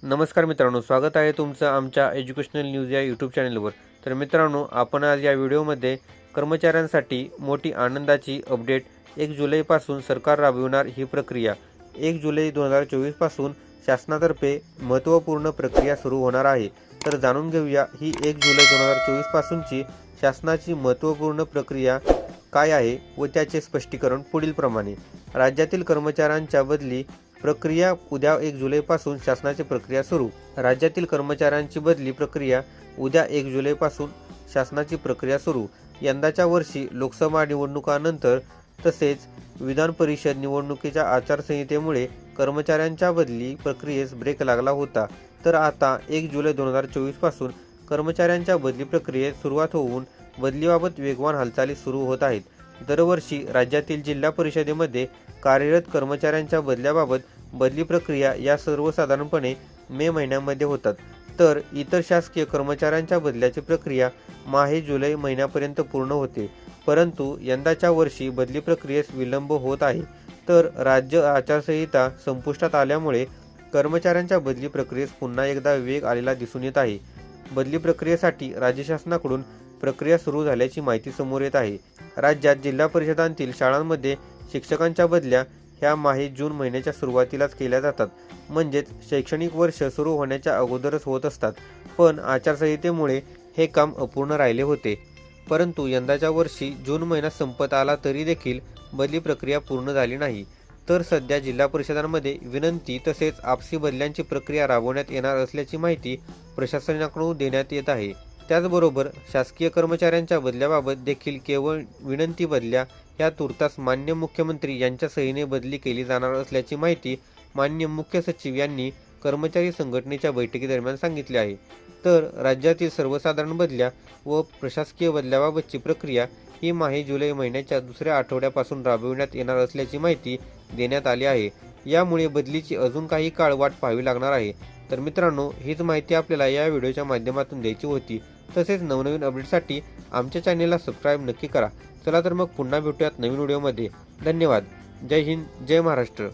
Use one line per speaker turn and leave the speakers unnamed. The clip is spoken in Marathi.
नमस्कार मित्रांनो, स्वागत आहे तुमचं आमच्या एज्युकेशनल न्यूज या यूट्यूब चॅनलवर। तर मित्रांनो, आपण आज या व्हिडिओमध्ये कर्मचाऱ्यांसाठी मोठी आनंदाची अपडेट 1 जुलैपासून सरकार राबविणार ही प्रक्रिया। 1 जुलै 2024 पासून शासनातर्फे महत्त्वपूर्ण प्रक्रिया सुरू होणार आहे। तर जाणून घेऊया ही 1 जुलै 2024 पासूनची शासनाची महत्त्वपूर्ण प्रक्रिया काय आहे व त्याचे स्पष्टीकरण पुढील प्रमाणे। राज्यातील कर्मचाऱ्यांच्या बदली प्रक्रिया उद्या 1 जुलैपासून शासनाची प्रक्रिया सुरू। राज्यातील कर्मचाऱ्यांची बदली प्रक्रिया उद्या 1 जुलैपासून शासनाची प्रक्रिया सुरू। यंदाच्या वर्षी लोकसभा निवडणुकांनंतर तसेच विधान परिषद निवडणुकीच्या आचारसंहितेमुळे कर्मचाऱ्यांच्या बदली प्रक्रियेस ब्रेक लागला होता। तर आता 1 जुलै 2024 पासून कर्मचाऱ्यांच्या बदली प्रक्रियेस सुरुवात होऊन बदलीबाबत वेगवान हालचाली सुरू होत आहेत। दरवर्षी राज्यातील जिल्हा परिषदेमध्ये कार्यरत कर्मचाऱ्यांच्या बदल्याबाबत बदली प्रक्रिया या सर्वसाधारणपणे मे महिन्यामध्ये होतात। तर इतर शासकीय कर्मचाऱ्यांच्या बदल्याची प्रक्रिया जुलै महिन्यापर्यंत पूर्ण होते। परंतु यंदाच्या वर्षी बदली प्रक्रियेस विलंब होत आहे। तर राज्य आचारसंहिता संपुष्टात आल्यामुळे कर्मचाऱ्यांच्या बदली प्रक्रियेस पुन्हा एकदा वेग आलेला दिसून येत आहे। बदली प्रक्रियेसाठी राज्य शासनाकडून प्रक्रिया सुरू झाल्याची माहिती समोर येत आहे। राज्यात जिल्हा परिषदांतील शाळांमध्ये शिक्षकांच्या बदल्या ह्या जून महिन्याच्या सुरुवातीलाच केल्या जातात, म्हणजेच शैक्षणिक वर्ष सुरू होण्याच्या अगोदरच होत असतात। पण आचारसंहितेमुळे हे काम अपूर्ण राहिले होते। परंतु यंदाच्या वर्षी जून महिना संपत आला तरी देखील बदली प्रक्रिया पूर्ण झाली नाही। तर सध्या जिल्हा परिषदांमध्ये विनंती तसेच आपसी बदल्यांची प्रक्रिया राबवण्यात येणार असल्याची माहिती प्रशासनाकडून देण्यात येत आहे। त्याचबरोबर शासकीय कर्मचाऱ्यांच्या बदल्याबाबत देखील केवळ विनंती बदल्या ह्या तुर्तास माननीय मुख्यमंत्री यांच्या सहीने बदली केली जाणार असल्याची माहिती माननीय मुख्य सचिव यांनी कर्मचारी संघटनेच्या बैठकीदरम्यान सांगितले आहे। तर राज्यातील सर्वसाधारण बदल्या व प्रशासकीय बदल्याबाबतची प्रक्रिया ही जुलै महिन्याच्या दुसऱ्या आठवड्यापासून राबविण्यात येणार असल्याची माहिती देण्यात आली आहे। यामुळे बदलीची अजून काही काळ वाट पाहावी लागणार आहे। तर मित्रांनो, हीच माहिती आपल्याला या व्हिडिओच्या माध्यमातून द्यायची होती। तसेच नवनवीन अपडेटसाठी आमच्या चॅनेलला सबस्क्राईब नक्की करा। चला तर मग पुन्हा भेटूयात नवीन व्हिडिओमध्ये। धन्यवाद। जय हिंद, जय महाराष्ट्र।